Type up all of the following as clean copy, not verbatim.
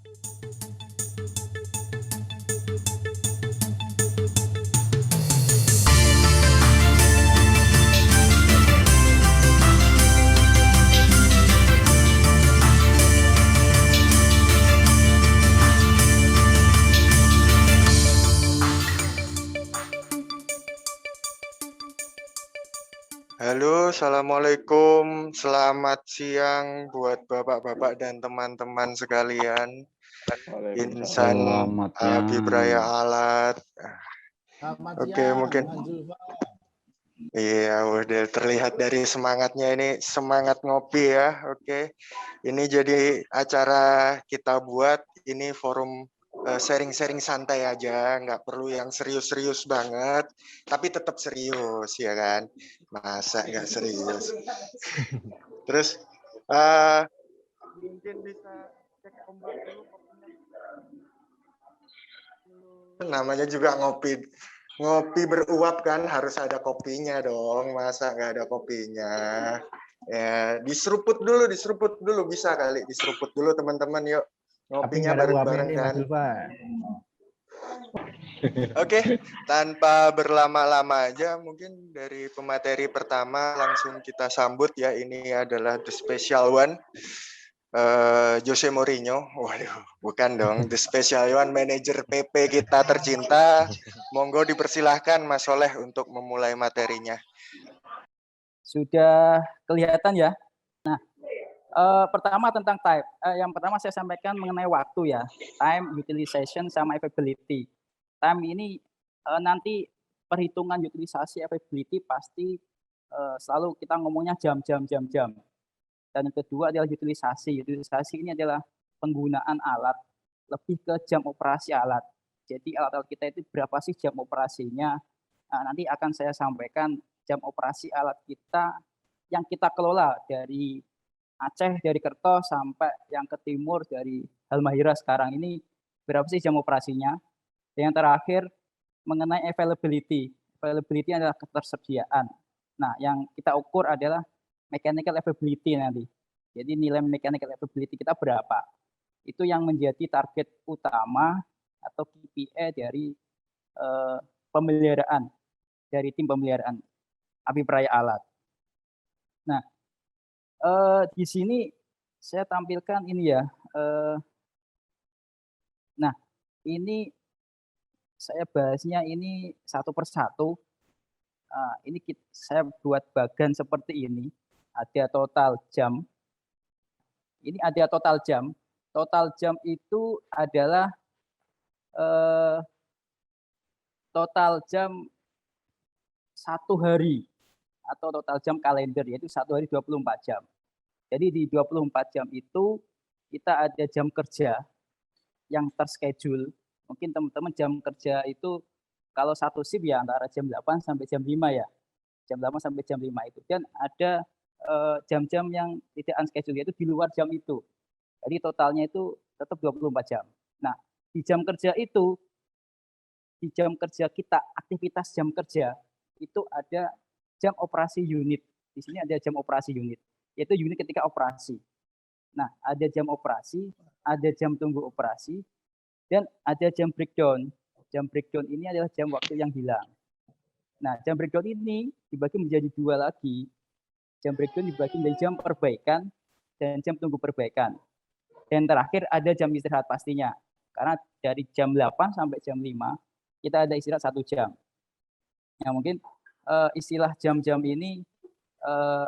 Halo, assalamualaikum. Selamat siang buat bapak-bapak dan teman-teman sekalian. Insan Selamat siang. Abibraya Alat. Selamat Oke, siang, mungkin Mas Zulfa. iya, udah terlihat dari semangatnya ini semangat ngopi ya. Oke, ini jadi acara kita buat ini forum sharing-sharing santai aja, nggak perlu yang serius-serius banget, tapi tetap serius ya kan? Masa nggak serius? Terus mungkin bisa cek ombak dulu kopinya. Namanya juga ngopi. Ngopi beruap kan harus ada kopinya dong. Masa nggak ada kopinya? Ya, diseruput dulu bisa kali diseruput dulu teman-teman yuk. Ngopinya bareng-bareng kan. Oke, tanpa berlama-lama aja mungkin dari pemateri pertama langsung kita sambut ya. Ini adalah the special one. Jose Mourinho, waduh, bukan dong, the special one manajer PP kita tercinta. Monggo dipersilahkan Mas Soleh untuk memulai materinya. Sudah kelihatan ya. Nah, pertama tentang type. Yang pertama saya sampaikan mengenai waktu ya, time, utilization, sama availability. Time ini nanti perhitungan utilisasi availability pasti selalu kita ngomongnya jam. Dan yang kedua adalah utilisasi. Utilisasi ini adalah penggunaan alat, lebih ke jam operasi alat. Jadi alat-alat kita itu berapa sih jam operasinya? Nah, nanti akan saya sampaikan jam operasi alat kita yang kita kelola dari Aceh, dari Kerto, sampai yang ke timur dari Halmahera sekarang ini berapa sih jam operasinya? Yang terakhir mengenai availability. Availability adalah ketersediaan. Nah, yang kita ukur adalah mechanical availability nanti. Jadi nilai mechanical availability kita berapa? Itu yang menjadi target utama atau KPI dari pemeliharaan, dari tim pemeliharaan Abibraya Alat. Nah, di sini saya tampilkan ini ya. Nah, ini saya bahasnya ini satu persatu. Ini saya buat bagan seperti ini. Ada total jam. Ini ada total jam. Total jam itu adalah total jam satu hari atau total jam kalender, yaitu satu hari 24 jam. Jadi di 24 jam itu kita ada jam kerja yang terschedule. Mungkin teman-teman jam kerja itu kalau satu shift ya antara jam 8 sampai jam 5 ya. Jam 8 sampai jam 5 itu. Dan ada jam-jam yang tidak unscheduled, yaitu di luar jam itu. Jadi totalnya itu tetap 24 jam. Nah, di jam kerja itu, di jam kerja kita, aktivitas jam kerja, itu ada jam operasi unit. Di sini ada jam operasi unit, yaitu unit ketika operasi. Nah, ada jam operasi, ada jam tunggu operasi, dan ada jam breakdown. Jam breakdown ini adalah jam waktu yang hilang. Nah, jam breakdown ini dibagi menjadi dua lagi. Jam breakdown dibagi menjadi jam perbaikan dan jam tunggu perbaikan. Dan terakhir ada jam istirahat pastinya. Karena dari jam 8 sampai jam 5 kita ada istirahat 1 jam. Nah, mungkin istilah jam-jam ini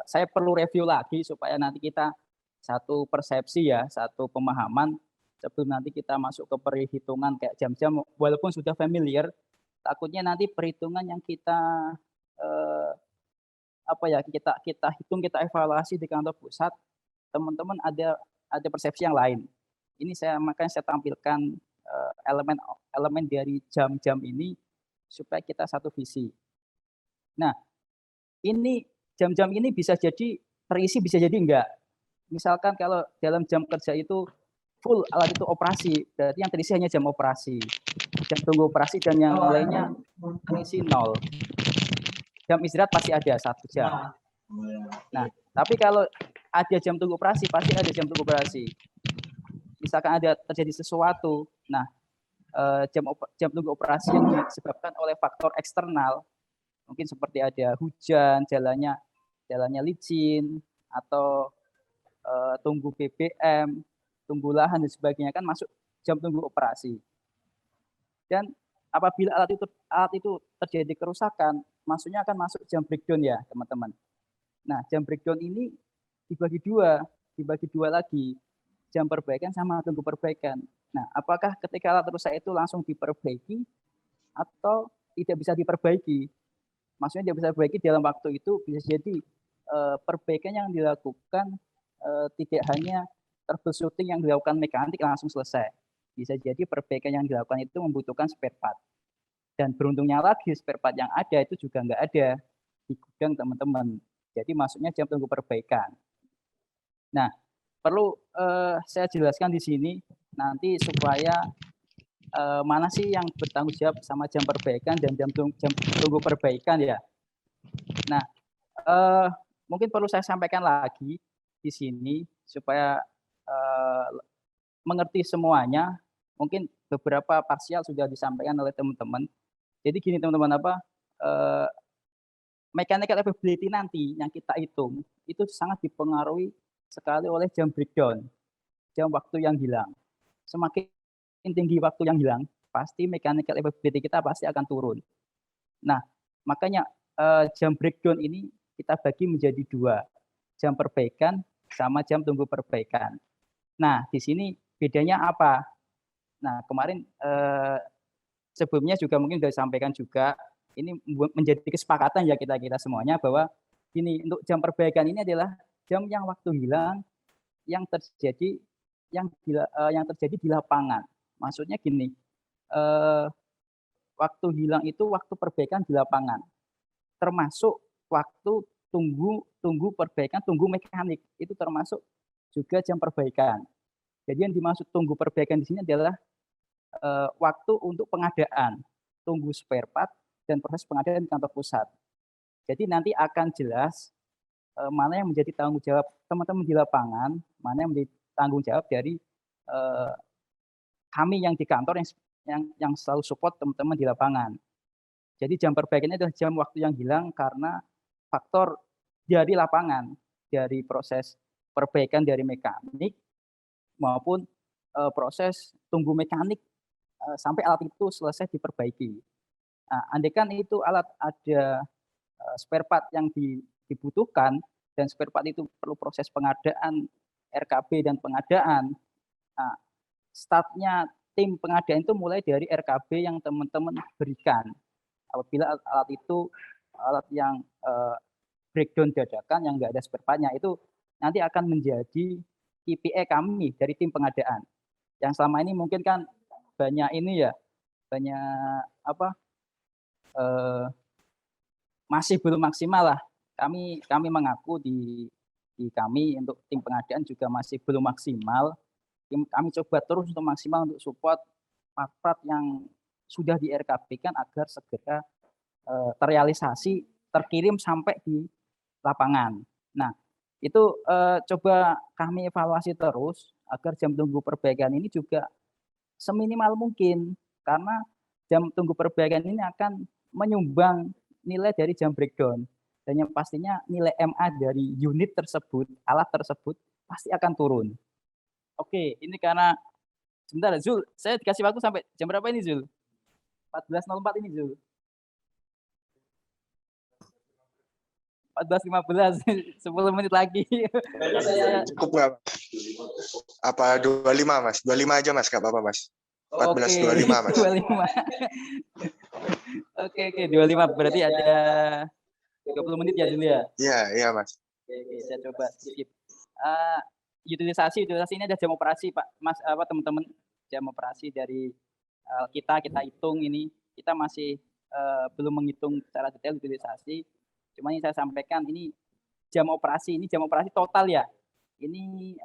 saya perlu review lagi supaya nanti kita satu persepsi ya, satu pemahaman sebelum nanti kita masuk ke perhitungan kayak jam-jam, walaupun sudah familiar, takutnya nanti perhitungan yang kita kita hitung, kita evaluasi di kantor pusat, teman-teman ada persepsi yang lain. Ini makanya saya tampilkan elemen dari jam-jam ini supaya kita satu visi. Nah, ini jam-jam ini bisa jadi terisi, bisa jadi enggak. Misalkan kalau dalam jam kerja itu full alat itu operasi, berarti yang terisi hanya jam operasi, jam tunggu operasi, dan yang lainnya terisi 0. Jam istirahat pasti ada 1 jam. Nah, tapi kalau ada jam tunggu operasi, pasti ada jam tunggu operasi. misalkan ada terjadi sesuatu, nah jam tunggu operasi yang disebabkan oleh faktor eksternal, mungkin seperti ada hujan, jalannya licin, atau tunggu BBM, tunggu lahan dan sebagainya, kan masuk jam tunggu operasi. Dan apabila alat itu terjadi kerusakan, maksudnya akan masuk jam breakdown ya teman-teman. Nah, jam breakdown ini dibagi dua lagi, jam perbaikan sama tunggu perbaikan. Nah, apakah ketika alat rusak itu langsung diperbaiki atau tidak bisa diperbaiki? Maksudnya tidak bisa diperbaiki dalam waktu itu, bisa jadi perbaikan yang dilakukan tidak hanya troubleshooting yang dilakukan mekanik langsung selesai. Bisa jadi perbaikan yang dilakukan itu membutuhkan spare part. Dan beruntungnya lagi spare part yang ada itu juga nggak ada di gudang teman-teman. Jadi maksudnya jam tunggu perbaikan. Nah, perlu saya jelaskan di sini nanti supaya mana sih yang bertanggung jawab sama jam perbaikan dan jam tunggu perbaikan ya. Nah, mungkin perlu saya sampaikan lagi di sini supaya mengerti semuanya. Mungkin beberapa parsial sudah disampaikan oleh teman-teman. Jadi gini teman-teman, mechanical availability nanti yang kita hitung itu sangat dipengaruhi sekali oleh jam breakdown, jam waktu yang hilang. Semakin tinggi waktu yang hilang, pasti mechanical availability kita pasti akan turun. Nah, makanya jam breakdown ini kita bagi menjadi dua, jam perbaikan sama jam tunggu perbaikan. Nah, di sini bedanya apa? Nah, kemarin sebelumnya juga mungkin sudah disampaikan juga, ini menjadi kesepakatan ya kita semuanya bahwa gini, untuk jam perbaikan ini adalah jam yang waktu hilang yang terjadi di lapangan. Maksudnya gini, waktu hilang itu waktu perbaikan di lapangan, termasuk waktu tunggu perbaikan, tunggu mekanik itu termasuk juga jam perbaikan. Jadi yang dimaksud tunggu perbaikan di sini adalah waktu untuk pengadaan, tunggu spare part dan proses pengadaan di kantor pusat. Jadi nanti akan jelas mana yang menjadi tanggung jawab teman-teman di lapangan, mana yang menjadi tanggung jawab dari kami yang di kantor yang selalu support teman-teman di lapangan. Jadi jam perbaikannya adalah jam waktu yang hilang karena faktor dari lapangan, dari proses perbaikan dari mekanik maupun proses tunggu mekanik sampai alat itu selesai diperbaiki. Nah, andaikan itu alat ada spare part yang dibutuhkan dan spare part itu perlu proses pengadaan RKB dan pengadaan. Nah, startnya tim pengadaan itu mulai dari RKB yang teman-teman berikan. Apabila alat itu alat yang breakdown dadakan yang nggak ada spare part-nya, itu nanti akan menjadi KPI kami dari tim pengadaan. Yang selama ini mungkin kan banyak ini ya, banyak masih belum maksimal lah. Kami mengaku di kami untuk tim pengadaan juga masih belum maksimal. Kami coba terus untuk maksimal untuk support part-part yang sudah di RKP-kan agar segera terrealisasi, terkirim sampai di lapangan. Nah, itu coba kami evaluasi terus agar jam tunggu perbaikan ini juga seminimal mungkin, karena jam tunggu perbaikan ini akan menyumbang nilai dari jam breakdown. Dan yang pastinya nilai MA dari unit tersebut, alat tersebut, pasti akan turun. Oke, ini karena, sebentar Zul, saya dikasih waktu sampai jam berapa ini Zul? 14.04 ini Zul. 14.15, 10 menit lagi. Cukup nggak? Apa 25 Mas? 25 aja Mas, nggak apa-apa Mas. 14.25 Mas. 25. Oke, 25 berarti ada 20 menit ya dulu ya? Iya Mas. Oke, saya coba skip. Utilisasi ini ada jam operasi Pak, Mas, teman-teman, jam operasi dari kita hitung ini, kita masih belum menghitung secara detail utilisasi. Cuma ini saya sampaikan ini jam operasi total ya. Ini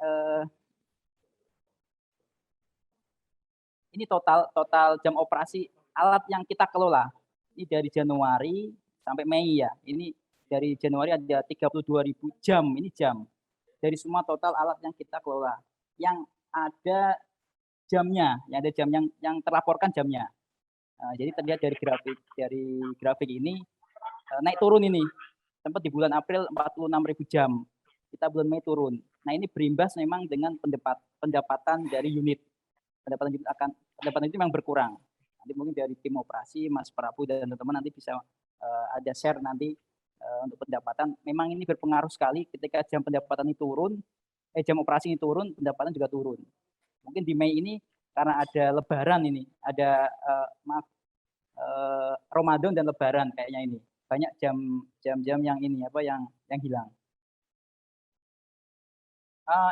total jam operasi alat yang kita kelola. Ini dari Januari sampai Mei ya. Ini dari Januari ada 32.000 jam, ini jam. Dari semua total alat yang kita kelola. Yang ada jamnya, yang ada jam yang terlaporkan jamnya. Jadi terlihat dari grafik ini naik turun ini. Sempat di bulan April 46.000 jam. Kita bulan Mei turun. Nah, ini berimbas memang dengan pendapatan dari unit. Pendapatan itu memang berkurang. Nanti mungkin dari tim operasi, Mas Prabu dan teman-teman nanti bisa ada share nanti untuk pendapatan. Memang ini berpengaruh sekali ketika jam pendapatan ini turun, jam operasi ini turun, pendapatan juga turun. Mungkin di Mei ini karena ada Lebaran ini, ada Ramadan dan Lebaran kayaknya ini banyak jam-jam yang ini yang hilang.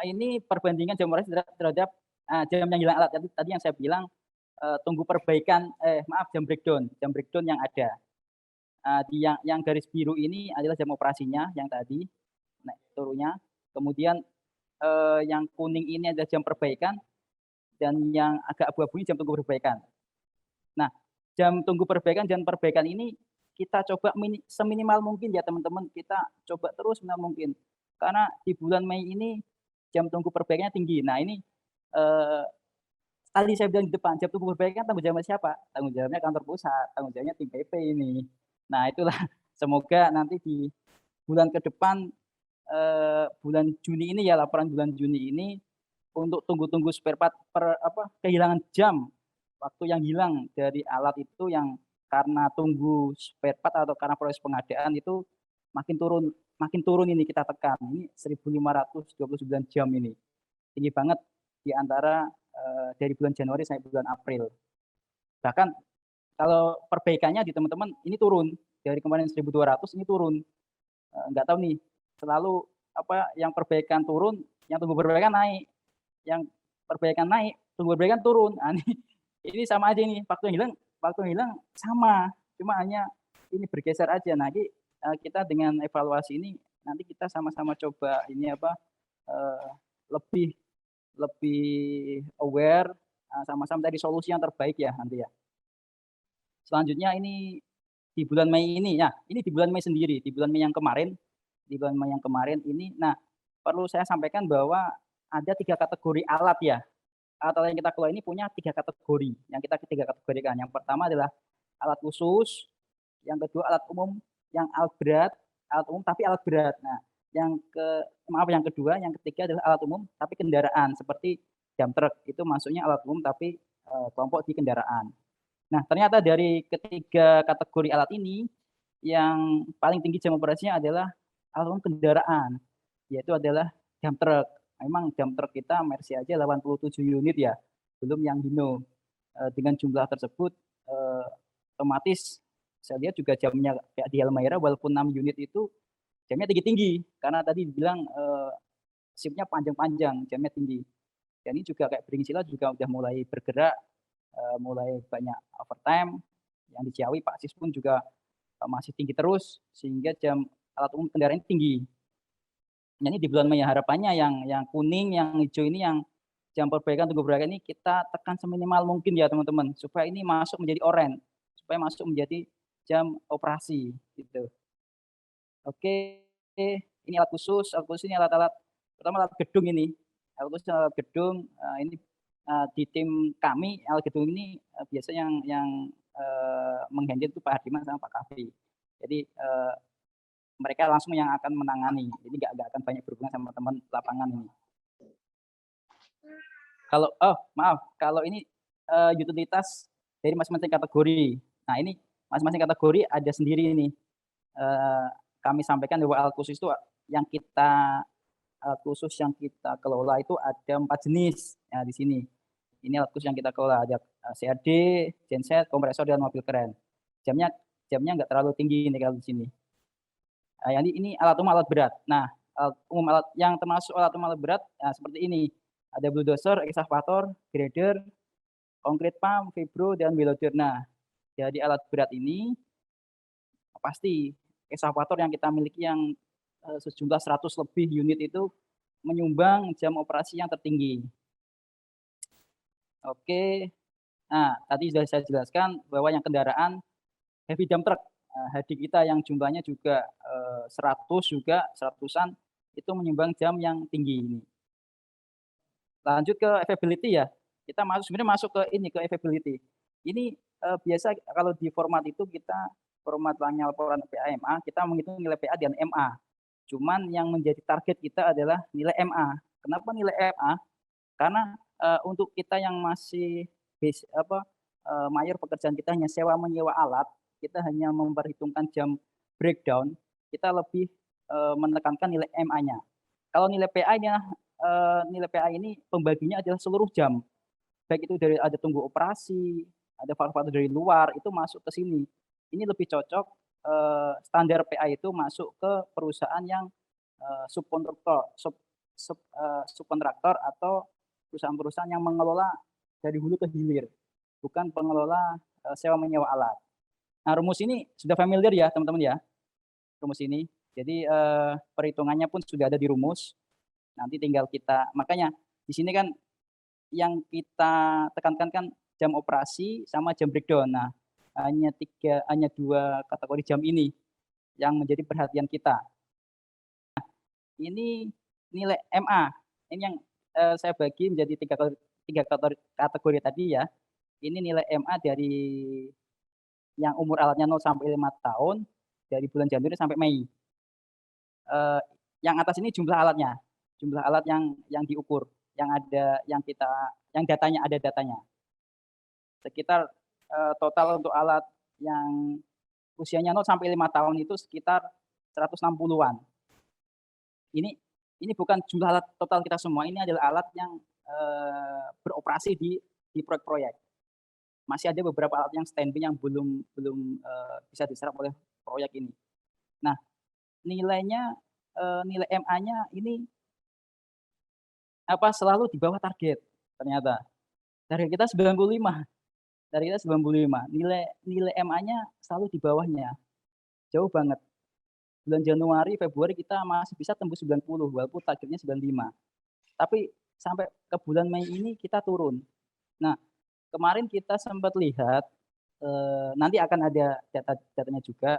Ini perbandingan jam operasi terhadap jam yang hilang alat. Tadi yang saya bilang tunggu perbaikan jam breakdown yang ada. Yang garis biru ini adalah jam operasinya yang tadi naik turunnya. Kemudian yang kuning ini adalah jam perbaikan dan yang agak abu-abu ini jam tunggu perbaikan. Nah, jam tunggu perbaikan dan perbaikan ini kita coba seminimal mungkin ya teman-teman, kita coba terus minimal mungkin. Karena di bulan Mei ini jam tunggu perbaikannya tinggi. Nah, ini tadi saya bilang di depan, jam tunggu perbaikan tanggung jawabnya siapa? Tanggung jawabnya kantor pusat, tanggung jawabnya tim PP ini. Nah, itulah semoga nanti di bulan ke depan bulan Juni ini ya, laporan bulan Juni ini untuk tunggu-tunggu spare part kehilangan jam waktu yang hilang dari alat itu yang karena tunggu spare part atau karena proses pengadaan itu makin turun ini kita tekan. Ini 1.529 jam ini. Tinggi banget di antara dari bulan Januari sampai bulan April. Bahkan kalau perbaikannya di teman-teman ini turun. Dari kemarin 1.200 ini turun. Nggak tahu nih, selalu yang perbaikan turun, yang tunggu perbaikan naik. Yang perbaikan naik, tunggu perbaikan turun. Nah, ini sama aja nih, waktu yang hilang sama, cuma hanya ini bergeser aja. Nah, kita dengan evaluasi ini nanti kita sama-sama coba ini lebih aware, sama-sama dari solusi yang terbaik ya nanti ya. Selanjutnya ini di bulan Mei ini ya, ini di bulan Mei sendiri, di bulan Mei yang kemarin ini, nah perlu saya sampaikan bahwa ada 3 kategori alat ya. Alat yang kita kelola ini punya 3 kategori, yang kita kategorikan. Yang pertama adalah alat khusus, yang kedua alat umum, yang alat umum tapi alat berat. Nah, yang kedua, yang ketiga adalah alat umum tapi kendaraan seperti dump truck itu masuknya alat umum tapi kelompok di kendaraan. Nah, ternyata dari ketiga kategori alat ini yang paling tinggi jam operasinya adalah alat umum kendaraan, yaitu adalah dump truck. Memang dump truck kita Mercy aja 87 unit ya, belum yang Hino. Dengan jumlah tersebut otomatis saya lihat juga jamnya kayak di Halmahera walaupun 6 unit itu jamnya tinggi-tinggi karena tadi dibilang shiftnya panjang-panjang, jamnya tinggi. Dan ini juga kayak Beringsila juga udah mulai bergerak, mulai banyak overtime. Yang di Ciawi Pak Sis pun juga masih tinggi terus sehingga jam alat umum kendaraan tinggi. Ini di bulan Mei harapannya yang kuning, yang hijau ini yang jam perbaikan tunggu perbaikan ini kita tekan seminimal mungkin ya teman-teman supaya ini masuk menjadi oranye, supaya masuk menjadi jam operasi gitu. Oke, ini alat khusus ini alat-alat pertama alat gedung ini. Alat khusus alat gedung ini di tim kami alat gedung ini biasanya yang menghandle itu Pak Hardiman sama Pak Kavi. Jadi mereka langsung yang akan menangani. Jadi nggak akan banyak berhubungan sama teman lapangan ini. Kalau ini utilitas dari masing-masing kategori. Nah, ini masing-masing kategori ada sendiri ini. Kami sampaikan bahwa alat khusus itu yang kita kelola itu ada 4 jenis ya di sini. Ini alat khusus yang kita kelola ada CRD, genset, kompresor dan mobil keren. Jamnya nggak terlalu tinggi ini kalau di sini. Ini alat umum alat berat. Nah, alat yang termasuk alat umum alat berat seperti ini. Ada bulldozer, ekskavator, grader, concrete pump, vibro dan wheel loader. Nah, jadi alat berat ini pasti ekskavator yang kita miliki yang sejumlah 100 lebih unit itu menyumbang jam operasi yang tertinggi. Oke. Nah, tadi sudah saya jelaskan bahwa yang kendaraan heavy dump truck HD kita yang jumlahnya juga 100-an itu menyumbang jam yang tinggi ini. Lanjut ke availability ya. Kita sebenarnya masuk ke ini, ke availability. Ini, biasa kalau di format itu kita format laporan PAMA, kita menghitung nilai PA dan MA. Cuman yang menjadi target kita adalah nilai MA. Kenapa nilai MA? Karena, untuk kita yang masih mayor pekerjaan kita hanya sewa menyewa alat, kita hanya memperhitungkan jam breakdown, kita lebih, menekankan nilai MA-nya. Kalau nilai PA ini pembaginya adalah seluruh jam. Baik itu dari ada tunggu operasi, ada faktor dari luar, itu masuk ke sini. Ini lebih cocok, standar PA itu masuk ke perusahaan yang, subkontraktor atau perusahaan-perusahaan yang mengelola dari hulu ke hilir, bukan pengelola, sewa menyewa alat. Nah, rumus ini sudah familiar ya, teman-teman ya, rumus ini. Jadi, perhitungannya pun sudah ada di rumus, nanti tinggal makanya di sini kan yang kita tekankan kan jam operasi sama jam breakdown. Nah, hanya 2 kategori jam ini yang menjadi perhatian kita. Ini nilai MA, ini yang, saya bagi menjadi 3 kategori tadi ya. Ini nilai MA dari yang umur alatnya 0 sampai 5 tahun, dari bulan Januari sampai Mei. Yang atas ini jumlah alatnya, jumlah alat yang diukur, yang datanya, ada datanya. Sekitar, total untuk alat yang usianya 0 sampai 5 tahun itu sekitar 160-an. Ini bukan jumlah alat total kita semua, ini adalah alat yang, beroperasi di proyek-proyek. Masih ada beberapa alat yang standby yang belum belum, bisa diserap oleh proyek ini. Nah, nilainya, nilai MA-nya ini selalu di bawah target ternyata. Target kita 95, nilai MA-nya selalu di bawahnya, jauh banget. Bulan Januari, Februari kita masih bisa tembus 90 walaupun targetnya 95. Tapi sampai ke bulan Mei ini kita turun. Nah, kemarin kita sempat lihat, nanti akan ada datanya juga,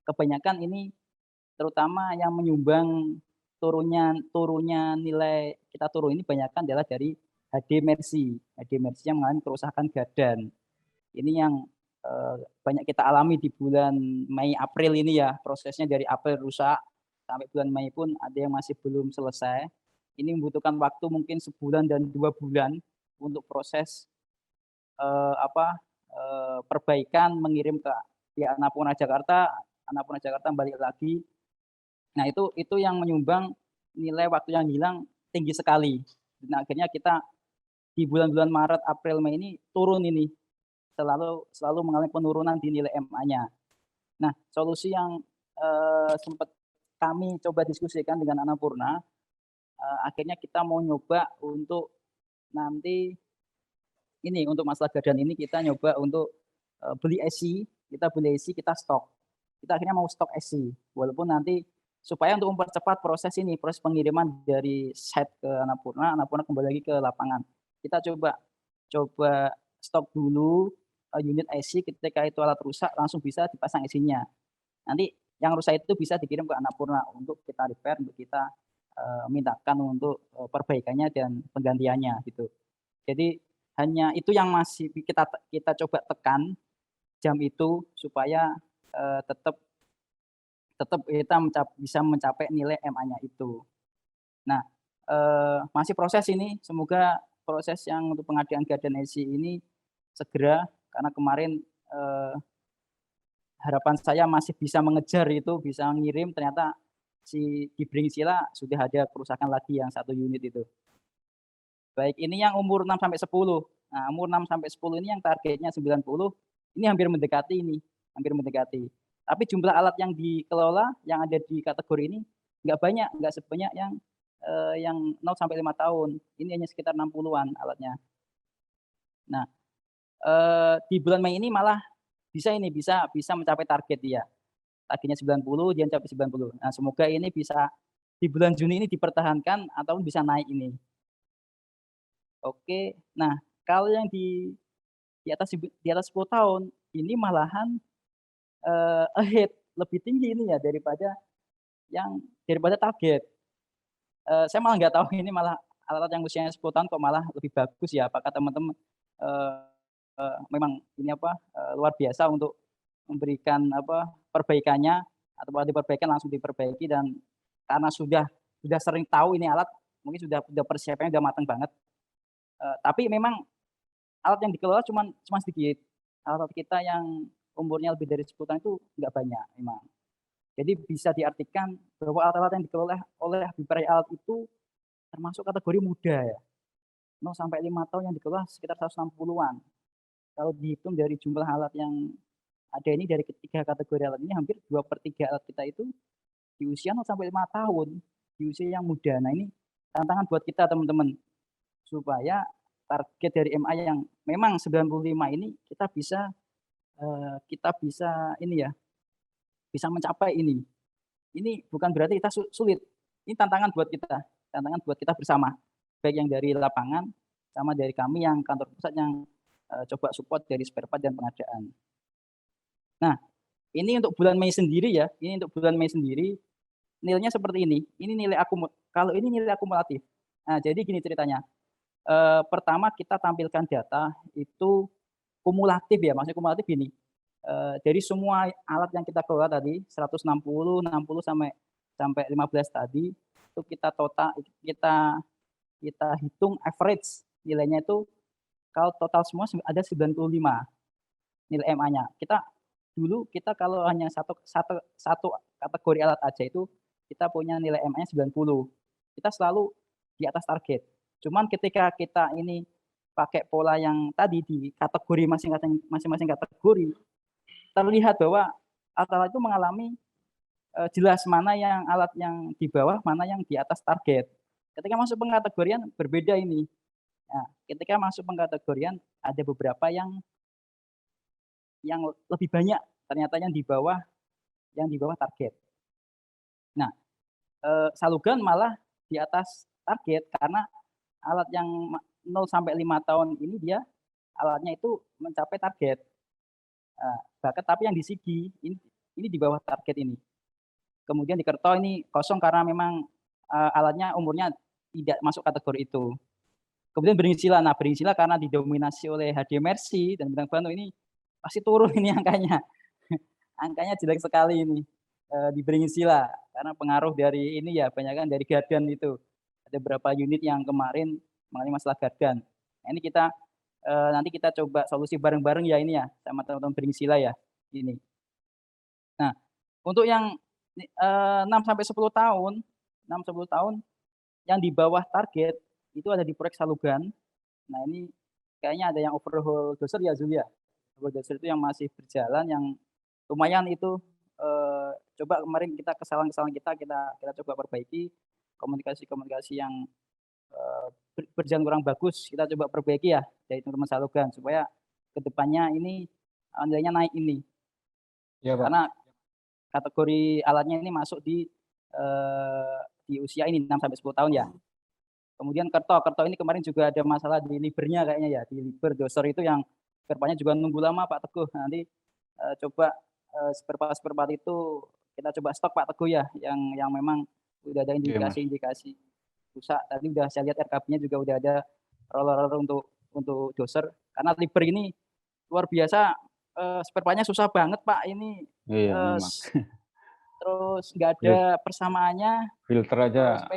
kebanyakan ini terutama yang menyumbang turunnya nilai kita turun ini banyakkan adalah dari HD Mercy yang mengalami kerusakan gadan. Ini yang, banyak kita alami di bulan Mei, April ini ya, prosesnya dari April rusak, sampai bulan Mei pun ada yang masih belum selesai. Ini membutuhkan waktu mungkin sebulan dan 2 bulan untuk proses, perbaikan, mengirim ke pihak Annapurna Jakarta balik lagi. Nah, itu yang menyumbang nilai waktu yang hilang tinggi sekali. Dan akhirnya kita di bulan-bulan Maret, April, Mei ini turun ini, selalu mengalami penurunan di nilai MA-nya. Nah, solusi yang, sempat kami coba diskusikan dengan Annapurna, akhirnya kita mau nyoba untuk nanti ini, untuk masalah gadan ini kita nyoba untuk, beli ESI, kita stok. Kita akhirnya mau stok ESI, walaupun nanti supaya untuk mempercepat proses pengiriman dari site ke Annapurna kembali lagi ke lapangan. Kita coba stok dulu, unit ESI, ketika itu alat rusak langsung bisa dipasang ESI-nya. Nanti yang rusak itu bisa dikirim ke Annapurna untuk kita repair, untuk kita, mintakan untuk, perbaikannya dan penggantiannya gitu. Jadi hanya itu yang masih kita coba tekan, jam itu supaya, tetap kita bisa mencapai nilai MA-nya itu. Nah, masih proses ini, semoga proses yang untuk pengadaan gadan ESI ini segera, karena kemarin, harapan saya masih bisa mengejar itu, bisa ngirim, ternyata di Bringsila sudah ada kerusakan lagi yang 1 unit itu. Baik, ini yang umur 6 sampai 10. Nah, umur 6 sampai 10 ini yang targetnya 90, ini hampir mendekati ini, hampir mendekati. Tapi jumlah alat yang dikelola, yang ada di kategori ini nggak banyak, nggak sebanyak yang 0 sampai 5 tahun. Ini hanya sekitar 60-an alatnya. Nah, di bulan Mei ini malah bisa mencapai target dia. Targetnya 90, dia mencapai 90. Nah, semoga ini bisa di bulan Juni ini dipertahankan ataupun bisa naik ini. Oke. Nah, kalau yang di atas 10 tahun, ini malahan, ahead, lebih tinggi ini ya daripada target. Saya malah nggak tahu ini malah alat-alat yang usianya 10 tahun kok malah lebih bagus ya? Apakah teman-teman memang ini luar biasa untuk memberikan perbaikannya, atau ada perbaikan langsung diperbaiki, dan karena sudah sering tahu ini alat, mungkin sudah persiapannya udah matang banget. Tapi memang alat yang dikelola cuma sedikit. Alat kita yang umurnya lebih dari 10 tahun itu nggak banyak memang. Jadi bisa diartikan bahwa alat-alat yang dikelola oleh Habib Rai Alat itu termasuk kategori muda ya. 0 sampai 5 tahun yang dikelola sekitar 160-an. Kalau dihitung dari jumlah alat yang ada ini, dari ketiga kategori alat ini, hampir 2/3 alat kita itu di usia 0 sampai 5 tahun, di usia yang muda. Nah, ini tantangan buat kita teman-teman, supaya target dari MA yang memang 95 ini kita bisa ini ya, bisa mencapai ini. Ini bukan berarti kita sulit. Ini tantangan buat kita bersama. Baik yang dari lapangan sama dari kami yang kantor pusat yang coba support dari spare part dan pengadaan. Nah, ini untuk bulan Mei sendiri ya, nilainya seperti ini. Ini nilai kalau ini nilai akumulatif. Nah, jadi gini ceritanya. Pertama kita tampilkan data itu kumulatif ya, maksudnya kumulatif gini. Dari semua alat yang kita kelola tadi 160 sampai 15 tadi, itu kita hitung average nilainya itu, kalau total semua ada 95 nilai MA-nya. Kita kalau hanya satu kategori alat aja itu kita punya nilai MA-nya 90. Kita selalu di atas target. Cuman ketika kita ini pakai pola yang tadi di kategori masing-masing kategori, terlihat bahwa alat itu mengalami jelas mana yang alat yang di bawah, mana yang di atas target. Ketika masuk pengkategorian berbeda ini. Nah, ketika masuk pengkategorian ada beberapa yang lebih banyak ternyata yang di bawah target. Nah, Salugan malah di atas target karena alat yang 0 sampai 5 tahun ini dia alatnya itu mencapai target. Bahkan tapi yang di Sigi ini di bawah target ini. Kemudian di Kerto ini kosong karena memang alatnya umurnya tidak masuk kategori itu. Kemudian Beringsila. Nah, Beringsila karena didominasi oleh HD Mercy dan Bintang Bano ini pasti turun ini angkanya. Angkanya jelek sekali ini di Beringsila karena pengaruh dari ini ya, banyak kan dari Gardan itu. Ada beberapa unit yang kemarin mengalami masalah Gardan. Nah, ini kita nanti kita coba solusi bareng-bareng ya ini ya sama teman-teman Beringsila ya ini. Nah, untuk yang 6 sampai 10 tahun yang di bawah target itu ada di proyek Salugan. Nah, ini kayaknya ada yang overhaul doser ya Zul ya. Overhaul doser itu yang masih berjalan, yang lumayan itu coba kemarin kesalahan kita coba perbaiki, komunikasi yang berjalan kurang bagus kita coba perbaiki ya dari teman-teman Salugan supaya kedepannya ini nilainya naik ini. Ya, Pak. Karena kategori alatnya ini masuk di usia ini 6 sampai 10 tahun ya. Kemudian Kerto ini kemarin juga ada masalah di libernya kayaknya ya, di liber doser itu yang spare juga nunggu lama Pak Teguh. Nanti coba spare part itu kita coba stok Pak Teguh ya, yang memang udah ada indikasi rusak. Tadi udah saya lihat RKB-nya juga udah ada roller untuk doser. Karena liber ini luar biasa, spare part-nya susah banget Pak ini. Iya, terus nggak ada persamaannya. Filter aja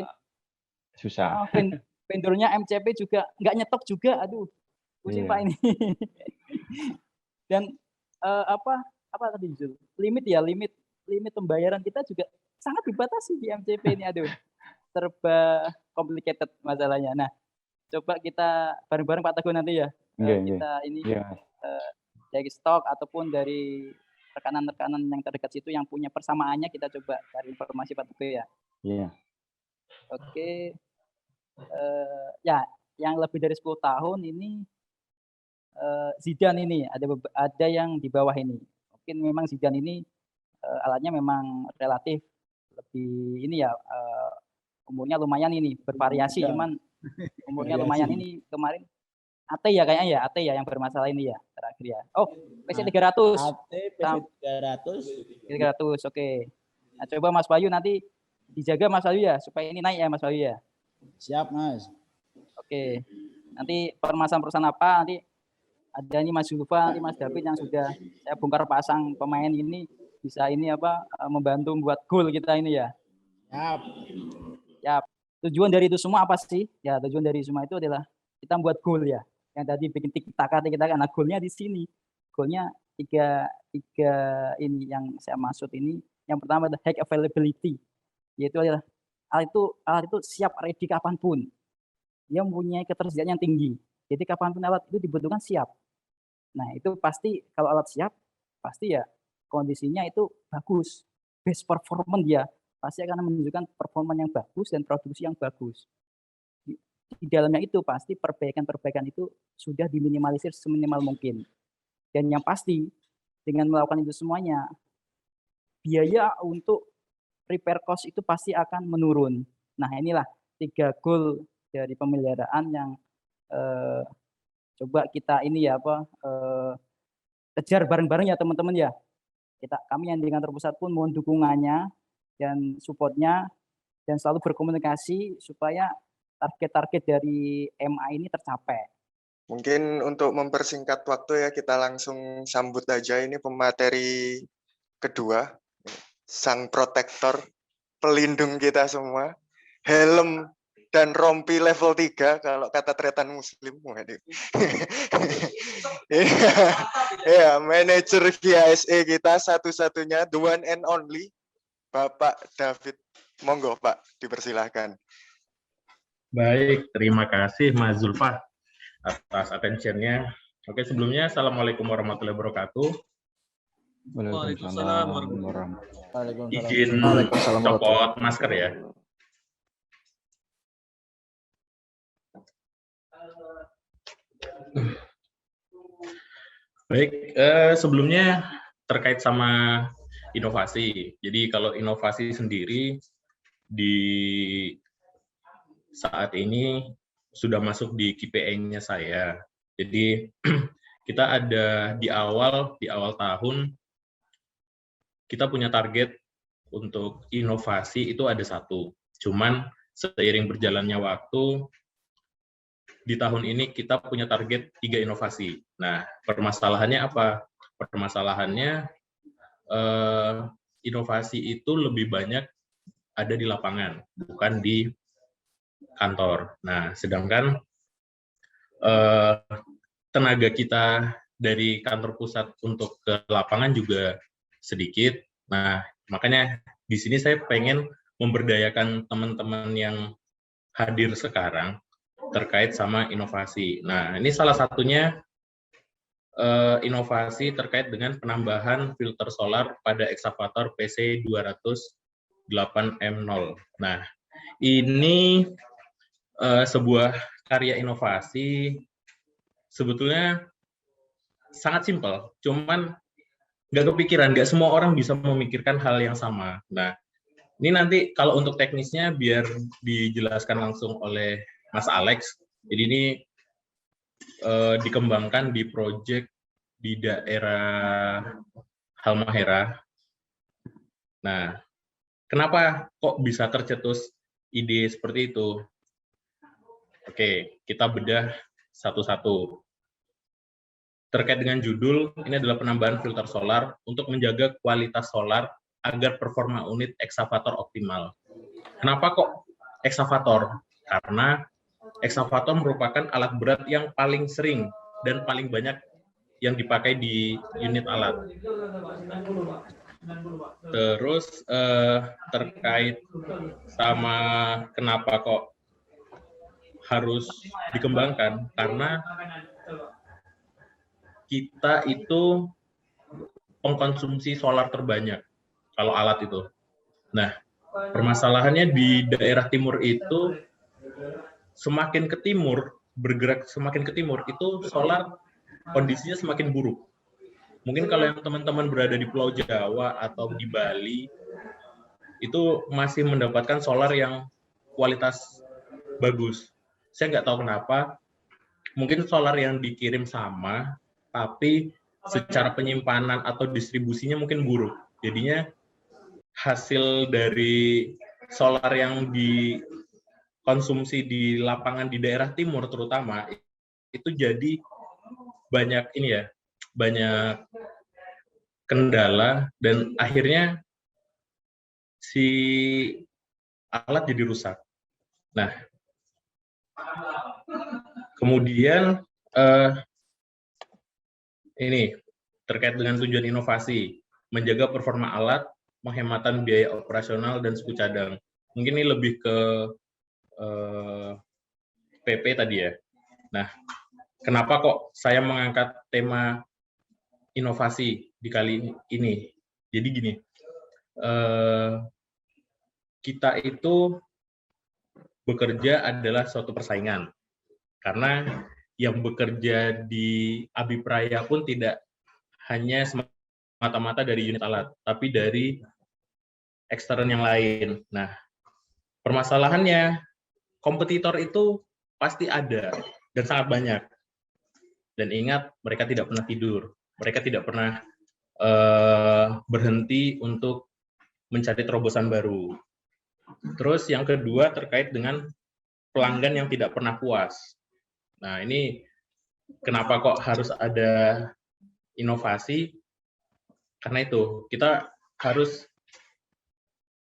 susah. Vendornya MCP juga nggak nyetok juga, aduh pusing Pak ini. Dan apa tadi Jul? Limit pembayaran kita juga sangat dibatasi di MCP ini, aduh serba complicated masalahnya. Nah, coba kita bareng-bareng Pak Teguh nanti ya, kita ini dari stok ataupun dari rekanan-rekanan yang terdekat situ yang punya persamaannya, kita coba cari informasi Pak Teguh ya. Iya. Oke. Ya, yang lebih dari 10 tahun ini Zidane ini ada yang di bawah ini. Mungkin memang Zidane ini alatnya memang relatif lebih ini ya, umurnya lumayan ini bervariasi, cuman umurnya lumayan ini kemarin AT ya kayaknya ya, AT ya yang bermasalah ini ya terakhir ya. Oh, PC 300. AT PC 300, oke. Nah, coba Mas Bayu nanti dijaga Mas Bayu ya supaya ini naik ya Mas Bayu ya. Siap Mas. Oke. Nanti permasalahan apa nanti ada ini Mas Zulfa, nanti Mas David yang sudah saya bongkar pasang pemain ini bisa ini membantu membuat gol kita ini ya. Siap. Ya, tujuan dari itu semua apa sih? Ya, tujuan dari semua itu adalah kita membuat gol ya. Yang tadi bikin tik-taka, nah golnya di sini. Golnya tiga ini yang saya maksud ini. Yang pertama adalah high availability. Yaitu adalah alat itu siap ready kapanpun. Dia mempunyai ketersediaan yang tinggi. Jadi kapanpun alat itu dibutuhkan siap. Nah, itu pasti kalau alat siap, pasti ya kondisinya itu bagus. Best performance dia. Pasti akan menunjukkan performa yang bagus dan produksi yang bagus. Di dalamnya itu pasti perbaikan-perbaikan itu sudah diminimalisir seminimal mungkin. Dan yang pasti, dengan melakukan itu semuanya, biaya untuk repair cost itu pasti akan menurun. Nah, inilah 3 goal dari pemeliharaan yang coba kita ini ya kejar bareng-bareng ya teman-teman ya. Kami yang di kantor pusat pun mohon dukungannya dan supportnya dan selalu berkomunikasi supaya target-target dari MA ini tercapai. Mungkin untuk mempersingkat waktu ya kita langsung sambut aja ini pemateri kedua, sang protektor, pelindung kita semua, helm dan rompi level 3 kalau kata tretan muslim. Ya, manajer GISE kita satu-satunya, the one and only, Bapak David. Monggo Pak, dipersilahkan. Baik, terima kasih Mas Zulfa atas attention-nya. Oke, sebelumnya Assalamualaikum warahmatullahi wabarakatuh. Waalaikumsalam warahmatullahi. Izin copot masker ya. Baik, sebelumnya terkait sama inovasi. Jadi kalau inovasi sendiri di saat ini sudah masuk di KPI-nya saya. Jadi kita ada di awal tahun kita punya target untuk inovasi itu ada 1. Cuman seiring berjalannya waktu di tahun ini kita punya target 3 inovasi. Nah, permasalahannya apa? Permasalahannya inovasi itu lebih banyak ada di lapangan, bukan di kantor. Nah, sedangkan tenaga kita dari kantor pusat untuk ke lapangan juga sedikit. Nah, makanya di sini saya pengen memberdayakan teman-teman yang hadir sekarang terkait sama inovasi. Nah, ini salah satunya inovasi terkait dengan penambahan filter solar pada eksavator PC 208M0. Nah, ini sebuah karya inovasi sebetulnya sangat simpel, cuman nggak kepikiran, nggak semua orang bisa memikirkan hal yang sama. Nah, ini nanti kalau untuk teknisnya biar dijelaskan langsung oleh Mas Alex. Jadi ini dikembangkan di proyek di daerah Halmahera. Nah, kenapa kok bisa tercetus ide seperti itu? Oke, kita bedah satu-satu. Terkait dengan judul, ini adalah penambahan filter solar untuk menjaga kualitas solar agar performa unit eksavator optimal. Kenapa kok eksavator? Karena eksavator merupakan alat berat yang paling sering dan paling banyak yang dipakai di unit alat. Terus terkait sama kenapa kok harus dikembangkan, karena kita itu pengkonsumsi solar terbanyak kalau alat itu. Nah, permasalahannya di daerah timur itu semakin ke timur, bergerak semakin ke timur, itu solar kondisinya semakin buruk. Mungkin kalau yang teman-teman berada di Pulau Jawa atau di Bali, itu masih mendapatkan solar yang kualitas bagus. Saya nggak tahu kenapa, mungkin solar yang dikirim sama, tapi secara penyimpanan atau distribusinya mungkin buruk. Jadinya hasil dari solar yang konsumsi di lapangan di daerah timur terutama itu jadi banyak banyak kendala dan akhirnya si alat jadi rusak. Nah, kemudian ini terkait dengan tujuan inovasi, menjaga performa alat, penghematan biaya operasional dan suku cadang. Mungkin ini lebih ke PP tadi ya. Nah, kenapa kok saya mengangkat tema inovasi di kali ini? Jadi gini, kita itu bekerja adalah suatu persaingan. Karena yang bekerja di Abipraya pun tidak hanya semata-mata dari unit alat, tapi dari ekstern yang lain. Nah, permasalahannya, kompetitor itu pasti ada dan sangat banyak. Dan ingat, mereka tidak pernah tidur. Mereka tidak pernah berhenti untuk mencari terobosan baru. Terus yang kedua terkait dengan pelanggan yang tidak pernah puas. Nah, ini kenapa kok harus ada inovasi? Karena itu, kita harus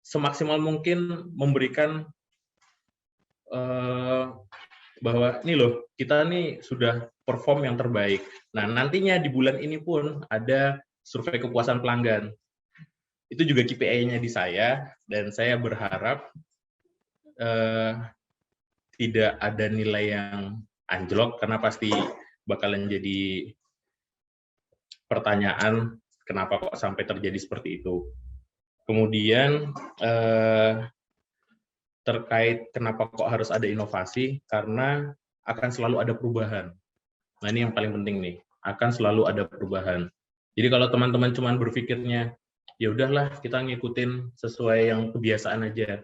semaksimal mungkin memberikan bahwa ini loh, kita nih sudah perform yang terbaik. Nah, nantinya di bulan ini pun ada survei kepuasan pelanggan. Itu juga KPI-nya di saya, dan saya berharap tidak ada nilai yang anjlok, karena pasti bakalan jadi pertanyaan kenapa kok sampai terjadi seperti itu. Kemudian terkait kenapa kok harus ada inovasi, karena akan selalu ada perubahan. Nah, ini yang paling penting nih, akan selalu ada perubahan. Jadi kalau teman-teman cuma berpikirnya, ya udahlah kita ngikutin sesuai yang kebiasaan aja,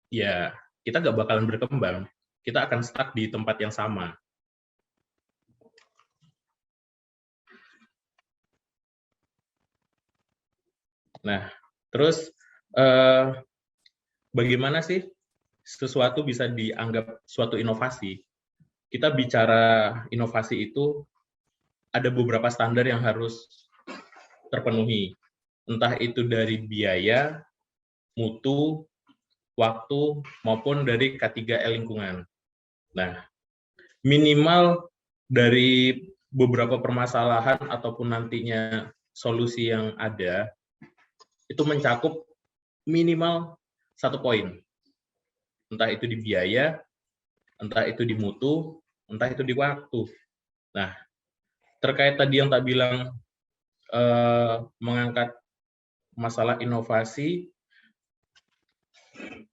ya kita nggak bakalan berkembang, kita akan stuck di tempat yang sama. Nah, terus bagaimana sih sesuatu bisa dianggap suatu inovasi? Kita bicara inovasi itu ada beberapa standar yang harus terpenuhi. Entah itu dari biaya, mutu, waktu, maupun dari K3E lingkungan. Nah, minimal dari beberapa permasalahan ataupun nantinya solusi yang ada, itu mencakup minimal 1 poin. Entah itu di biaya, entah itu di mutu, entah itu di waktu. Nah, terkait tadi yang tak bilang mengangkat masalah inovasi,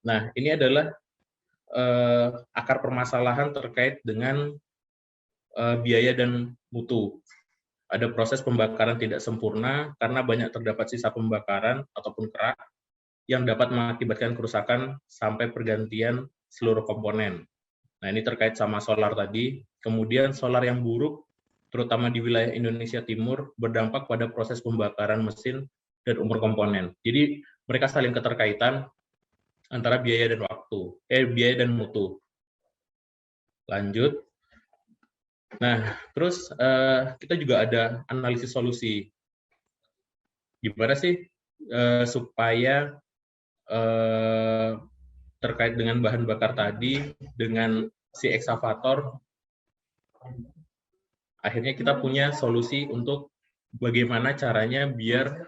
nah ini adalah akar permasalahan terkait dengan biaya dan mutu. Ada proses pembakaran tidak sempurna karena banyak terdapat sisa pembakaran ataupun kerak yang dapat mengakibatkan kerusakan sampai pergantian seluruh komponen. Nah, ini terkait sama solar tadi. Kemudian solar yang buruk, terutama di wilayah Indonesia Timur, berdampak pada proses pembakaran mesin dan umur komponen. Jadi mereka saling keterkaitan antara biaya dan waktu, biaya dan mutu. Lanjut. Nah, terus kita juga ada analisis solusi. Gimana sih supaya terkait dengan bahan bakar tadi, dengan si eksavator, akhirnya kita punya solusi untuk bagaimana caranya biar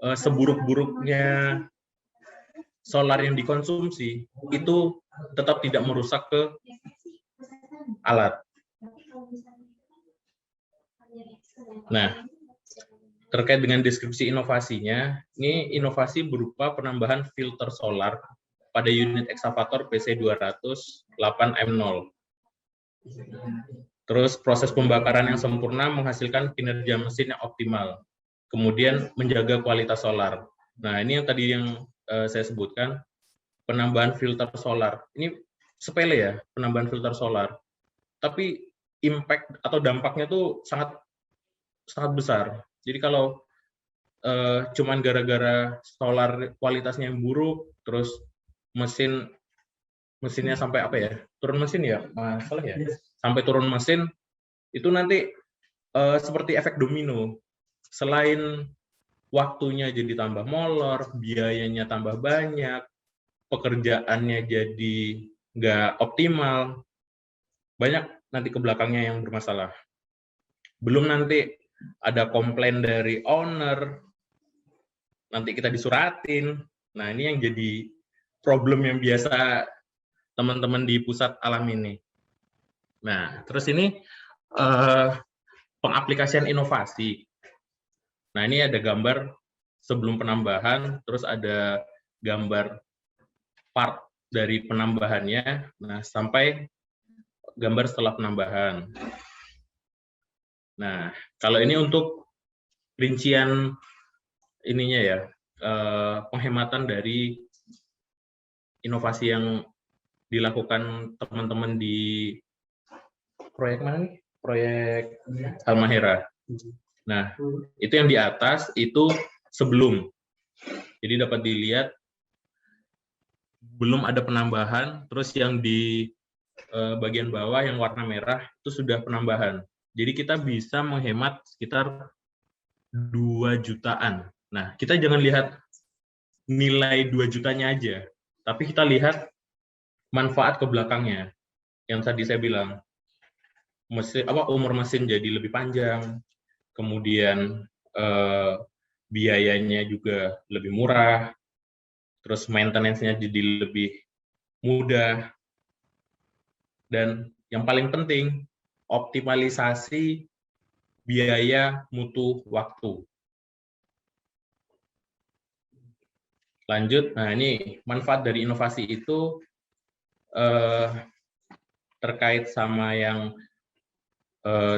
seburuk-buruknya solar yang dikonsumsi itu tetap tidak merusak ke alat. Nah, terkait dengan deskripsi inovasinya, ini inovasi berupa penambahan filter solar pada unit eksavator PC200-8M0. Terus proses pembakaran yang sempurna menghasilkan kinerja mesin yang optimal. Kemudian menjaga kualitas solar. Nah, ini yang tadi yang saya sebutkan, penambahan filter solar. Ini sepele ya, penambahan filter solar. Tapi impact atau dampaknya tuh sangat besar. Jadi kalau cuman gara-gara solar kualitasnya yang buruk, terus mesin mesinnya sampai apa ya? Turun mesin ya, masalah ya. Sampai turun mesin itu nanti seperti efek domino. Selain waktunya jadi tambah molor, biayanya tambah banyak, pekerjaannya jadi nggak optimal, banyak nanti ke belakangnya yang bermasalah. Belum nanti ada komplain dari owner, nanti kita disuratin. Nah, ini yang jadi problem yang biasa teman-teman di pusat alami ini. Nah, terus ini pengaplikasian inovasi. Nah, ini ada gambar sebelum penambahan, terus ada gambar part dari penambahannya, nah sampai gambar setelah penambahan. Nah, kalau ini untuk rincian ininya ya, penghematan dari inovasi yang dilakukan teman-teman di proyek mana nih? Proyek Halmahera. Nah, itu yang di atas itu sebelum. Jadi dapat dilihat belum ada penambahan, terus yang di bagian bawah yang warna merah itu sudah penambahan. Jadi kita bisa menghemat sekitar 2 jutaan. Nah, kita jangan lihat nilai 2 jutanya aja, tapi kita lihat manfaat ke belakangnya. Yang tadi saya bilang, umur mesin jadi lebih panjang, kemudian biayanya juga lebih murah, terus maintenance-nya jadi lebih mudah, dan yang paling penting, optimalisasi biaya mutu waktu. Lanjut, nah ini manfaat dari inovasi itu terkait sama yang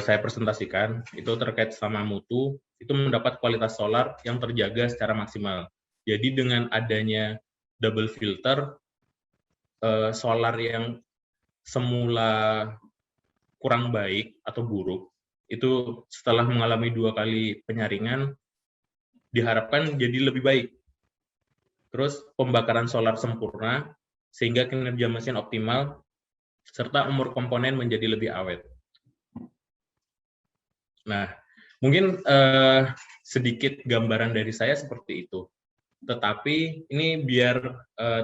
saya presentasikan, itu terkait sama mutu, itu mendapat kualitas solar yang terjaga secara maksimal. Jadi dengan adanya double filter, solar yang semula kurang baik atau buruk, itu setelah mengalami 2 kali penyaringan, diharapkan jadi lebih baik. Terus pembakaran solar sempurna, sehingga kinerja mesin optimal, serta umur komponen menjadi lebih awet. Nah, mungkin sedikit gambaran dari saya seperti itu. Tetapi ini biar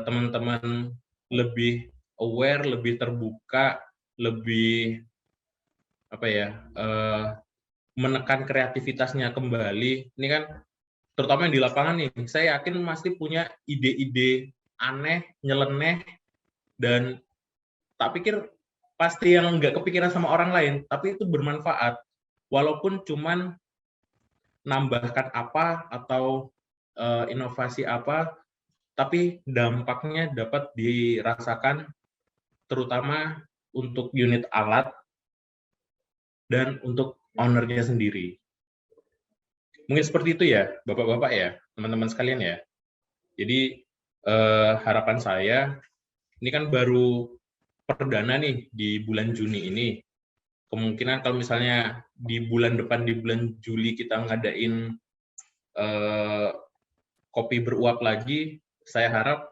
teman-teman lebih aware, lebih terbuka, lebih menekan kreativitasnya kembali. Ini kan terutama yang di lapangan nih, saya yakin pasti punya ide-ide aneh, nyeleneh, dan tak pikir pasti yang nggak kepikiran sama orang lain, tapi itu bermanfaat. Walaupun cuman nambahkan apa atau inovasi apa, tapi dampaknya dapat dirasakan terutama untuk unit alat dan untuk owner-nya sendiri. Mungkin seperti itu ya, Bapak-Bapak ya, teman-teman sekalian ya. Jadi harapan saya, ini kan baru perdana nih di bulan Juni ini. Kemungkinan kalau misalnya di bulan depan, di bulan Juli kita ngadain kopi beruap lagi, saya harap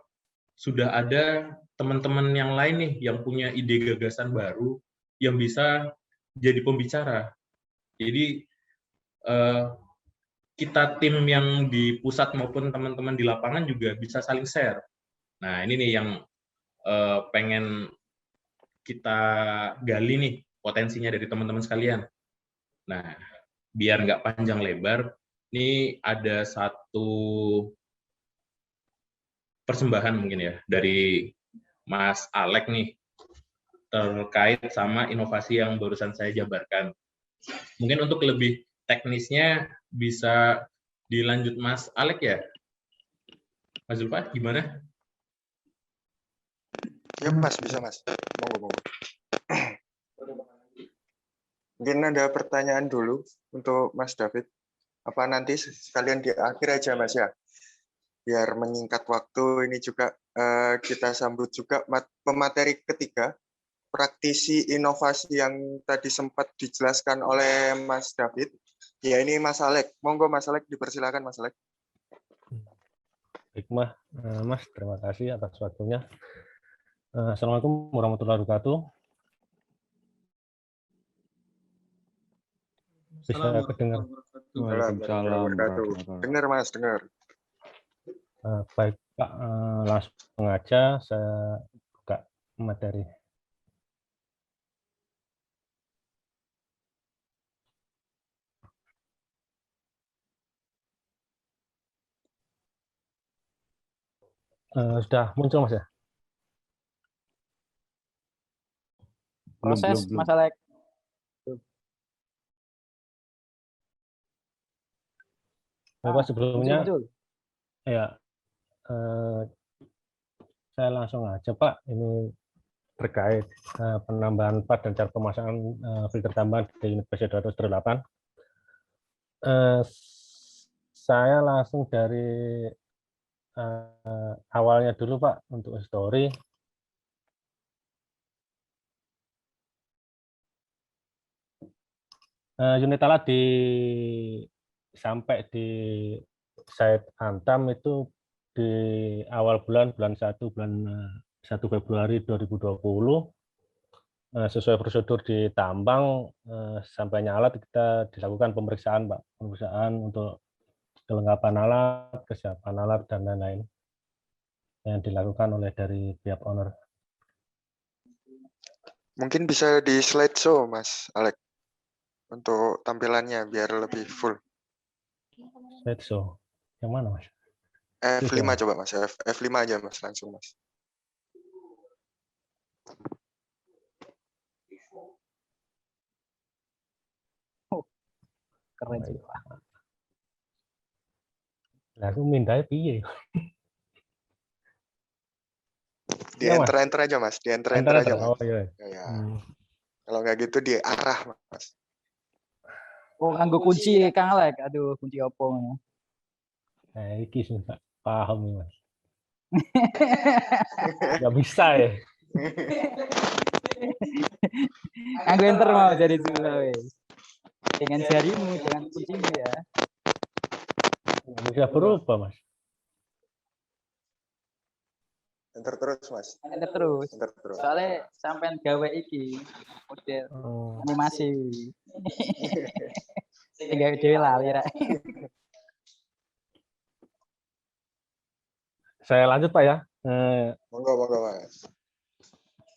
sudah ada teman-teman yang lain nih yang punya ide gagasan baru yang bisa jadi pembicara. Jadi kita tim yang di pusat maupun teman-teman di lapangan juga bisa saling share. Nah, ini nih yang pengen kita gali nih potensinya dari teman-teman sekalian. Nah, biar nggak panjang lebar, ini ada satu persembahan mungkin ya dari Mas Alek nih terkait sama inovasi yang barusan saya jabarkan. Mungkin untuk lebih teknisnya bisa dilanjut Mas Alek ya? Mas Zulfa, gimana? Ya Mas, bisa Mas. Monggo. Mungkin ada pertanyaan dulu untuk Mas David. Apa nanti sekalian di akhir aja Mas ya? Biar menyingkat waktu, ini juga kita sambut juga pemateri ketiga, praktisi inovasi yang tadi sempat dijelaskan oleh Mas David. Ya ini Mas Alek. Monggo Mas Alek, dipersilakan Mas Alek. Baik Mas, terima kasih atas waktunya. Assalamualaikum warahmatullahi wabarakatuh. Bisa kedengar? Waalaikumsalam warahmatullahi wabarakatuh. Dengar Mas, dengar. Baik Pak, langsung aja saya buka materi. Sudah muncul Mas ya? Proses Belum. masalah Bapak sebelumnya muncul. ya saya langsung aja Pak, ini terkait penambahan part dan cara pemasangan filter tambahan di unit PC 208. Saya langsung dari awalnya dulu Pak untuk history. Unit alat sampai di site Antam itu di awal bulan 1 Februari 2020 sesuai prosedur di tambang sampainya alat kita dilakukan pemeriksaan Pak, pemeriksaan untuk kelengkapan alat, kesiapan alat dan lain-lain yang dilakukan oleh dari pihak owner. Mungkin bisa di slideshow Mas Alek untuk tampilannya biar lebih full. Slideshow. Yang mana Mas? F5 coba Mas, F5 aja Mas langsung Mas. Keren sih Pak. Lah aku mindai piye? Di Ya, enter aja Mas, di enter aja Mas. Oh iya. Ya. Kalau nggak gitu di arah Mas. Oh, nganggo kunci Kang Alek. Aduh, kunci opo. Nah, iki susah paham nih Mas. Nggak bisa ya. Nganggo enter mau jadi Sulawesi. Dengan jarimu, dengan kuncimu ya. Nggak bisa berubah Mas. Enter terus Mas. Enter terus. Enter terus. Soalnya sampean gawe iki model animasi. Tinggal dhewe lali ra. Saya lanjut Pak ya. Monggo Mas.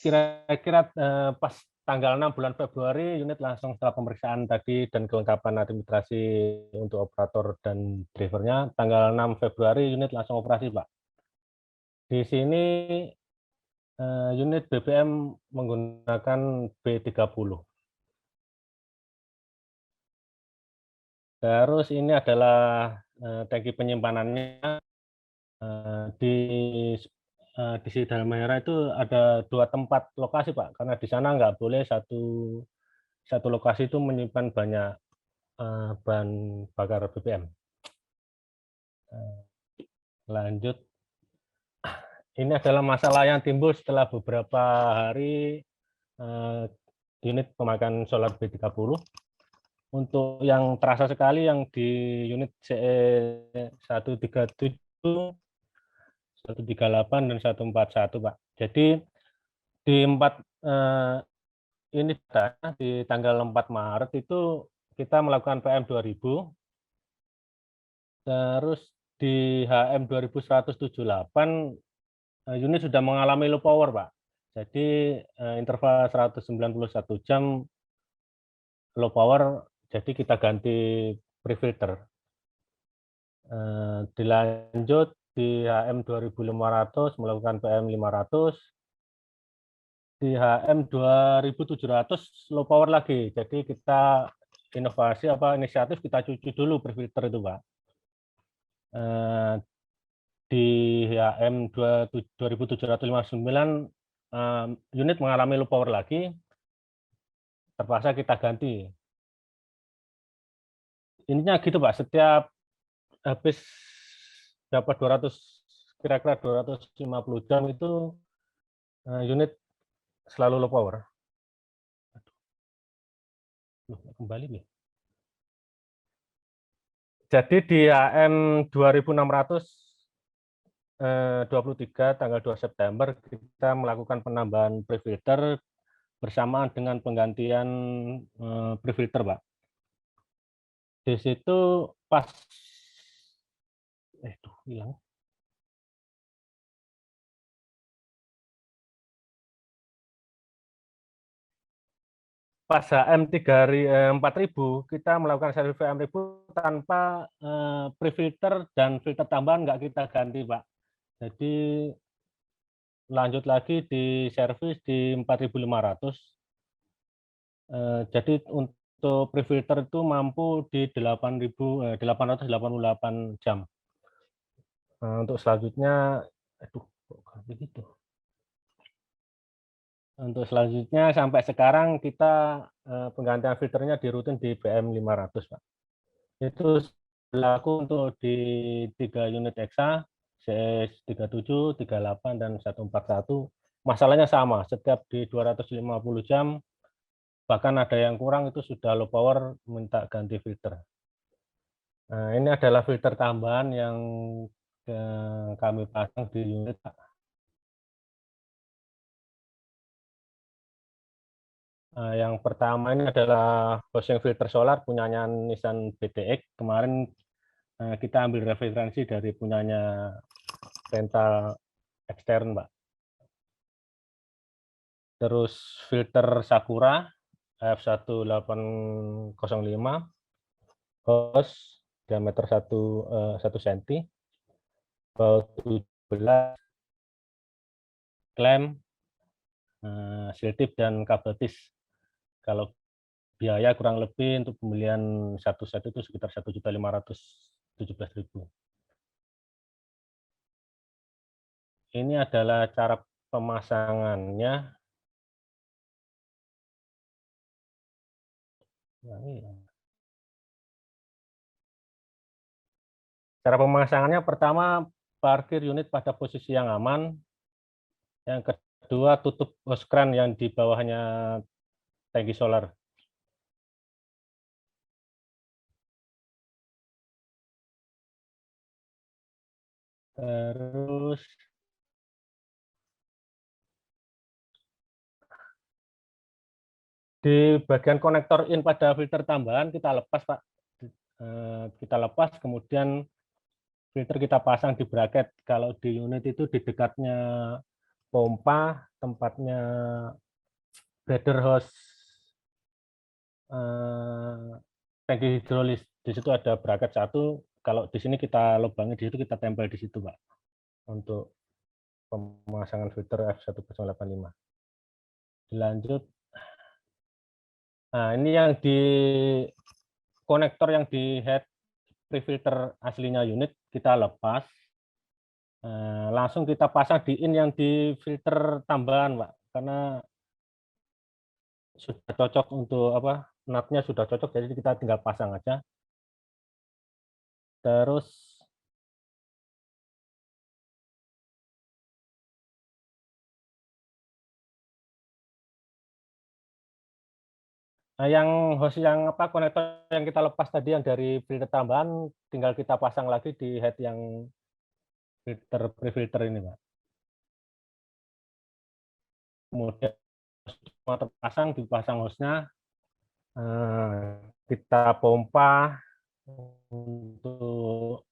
Kira-kira pas tanggal 6 bulan Februari unit langsung setelah pemeriksaan tadi dan kelengkapan administrasi untuk operator dan drivernya, tanggal 6 Februari unit langsung operasi Pak. Di sini unit BBM menggunakan B30. Terus ini adalah tangki penyimpanannya. Di Sidal Merah itu ada 2 tempat lokasi Pak, karena di sana nggak boleh satu lokasi itu menyimpan banyak bahan bakar BBM. Lanjut, ini adalah masalah yang timbul setelah beberapa hari unit pemakaian solar B30. Untuk yang terasa sekali yang di unit CE 137, 138 dan 141 Pak. Jadi di ini di tanggal 4 Maret itu kita melakukan PM 2000. Terus di HM 2178 unit sudah mengalami low power Pak. Jadi interval 191 jam low power, jadi kita ganti pre-filter. Dilanjut di HM 2500 melakukan PM 500, di HM 2700 low power lagi. Jadi kita inovasi inisiatif kita cuci dulu pre-filter itu Pak. Di HM 2759 unit mengalami low power lagi, terpaksa kita ganti. Ininya gitu Pak, setiap habis dapat kira-kira 250 jam itu unit selalu low power. Kembali nih. Jadi di HM 2600 23 tanggal 2 September kita melakukan penambahan prefilter bersamaan dengan penggantian prefilter, Pak. Di situ pas hilang. Pas HM 4000 kita melakukan servis VM 1000 tanpa prefilter dan filter tambahan nggak kita ganti, Pak. Jadi lanjut lagi di servis di 4500. Jadi untuk prefilter itu mampu di 8.888 jam. Untuk selanjutnya, begitu. Untuk selanjutnya sampai sekarang kita penggantian filternya di rutin di BM 500, Pak. Itu berlaku untuk di 3 unit EXA, CS37, 38, dan 141. Masalahnya sama, setiap di 250 jam, bahkan ada yang kurang itu sudah low power minta ganti filter. Nah, ini adalah filter tambahan yang kami pasang di unit, Pak. Yang pertama ini adalah housing filter solar punyanya Nissan BTX. Kemarin kita ambil referensi dari punyanya rental ekstern, Pak. Terus filter Sakura F1805, hose diameter 1 cm, baut 17, klem, seal tip, dan kabel tis. Kalau biaya kurang lebih untuk pembelian satu set itu sekitar 1.517.000. Ini adalah cara pemasangannya. Cara pemasangannya pertama parkir unit pada posisi yang aman. Yang kedua tutup hose kran yang di bawahnya tangki solar. Terus di bagian konektor in pada filter tambahan kita lepas, Pak. Kita lepas, kemudian filter kita pasang di bracket. Kalau di unit itu di dekatnya pompa, tempatnya breather hose tangki hidrolis. Di situ ada bracket 1. Kalau di sini kita lubangi, di situ kita tempel di situ, Pak, untuk pemasangan filter F1085. Dilanjut. Nah, ini yang di konektor yang di head prefilter aslinya unit kita lepas. Langsung kita pasang di in yang di filter tambahan, Pak, karena sudah cocok untuk nutnya sudah cocok, jadi kita tinggal pasang aja. Terus yang hose konektor yang kita lepas tadi yang dari filter tambahan tinggal kita pasang lagi di head yang filter prefilter ini, Pak. Kemudian semua terpasang, dipasang hose-nya, kita pompa untuk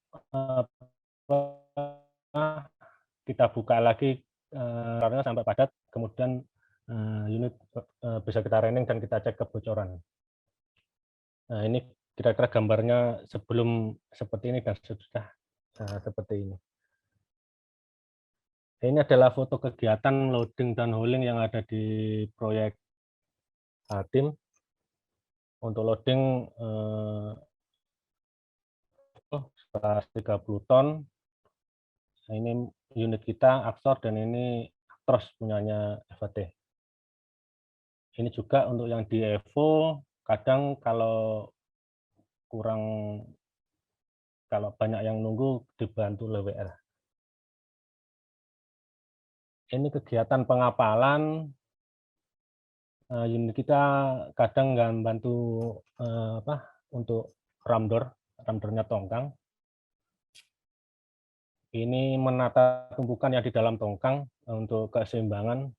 kita buka lagi karena sampai padat, kemudian unit bisa kita running dan kita cek kebocoran. Nah, ini kira-kira gambarnya sebelum seperti ini dan sesudah seperti ini. Ini adalah foto kegiatan loading dan hauling yang ada di proyek Tim. Untuk loading 130 ton. Nah, ini unit kita Axor dan ini Actros punyanya FAT. Ini juga untuk yang di Evo, kadang kalau banyak yang nunggu dibantu oleh WR. Ini kegiatan pengapalan. Unit kita kadang nggak bantu untuk ramdornya tongkang. Ini menata tumpukan yang di dalam tongkang untuk keseimbangan.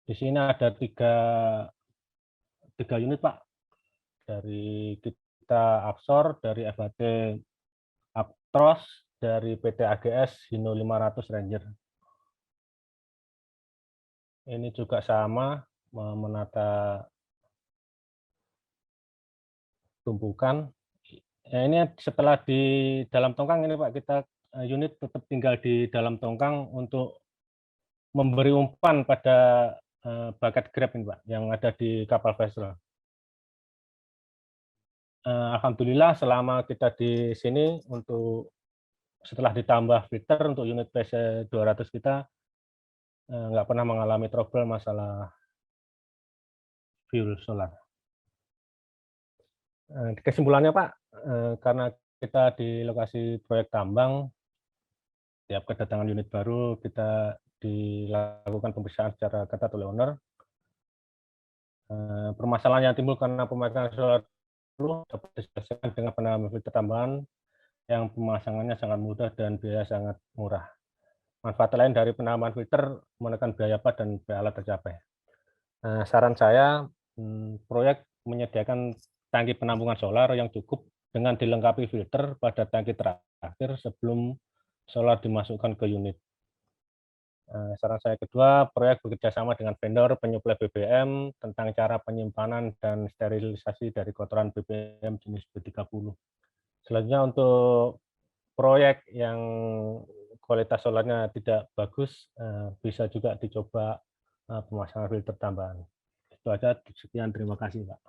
Di sini ada tiga unit, Pak. Dari kita Absor, dari FHT Aptros, dari PT AGS Hino 500 Ranger. Ini juga sama, menata tumpukan. Ini setelah di dalam tongkang ini Pak, kita unit tetap tinggal di dalam tongkang untuk memberi umpan pada bucket grab ini Pak, yang ada di kapal vessel. Alhamdulillah selama kita di sini untuk setelah ditambah filter untuk unit PC 200 kita nggak pernah mengalami trouble masalah fuel solar. Kesimpulannya Pak, karena kita di lokasi proyek tambang, tiap kedatangan unit baru kita dilakukan pemeriksaan secara ketat oleh owner. Permasalahan yang timbul karena pemakaian solar dapat diselesaikan dengan penambahan filter tambahan yang pemasangannya sangat mudah dan biaya sangat murah. Manfaat lain dari penambahan filter menekan biaya apa dan biaya alat tercapai. Saran saya, proyek menyediakan tangki penampungan solar yang cukup dengan dilengkapi filter pada tangki terakhir sebelum solar dimasukkan ke unit. Saran saya kedua, proyek bekerjasama dengan vendor penyuplai BBM tentang cara penyimpanan dan sterilisasi dari kotoran BBM jenis B30. Selanjutnya untuk proyek yang kualitas solarnya tidak bagus, bisa juga dicoba pemasangan filter tambahan. Itu aja, sekian, terima kasih Pak.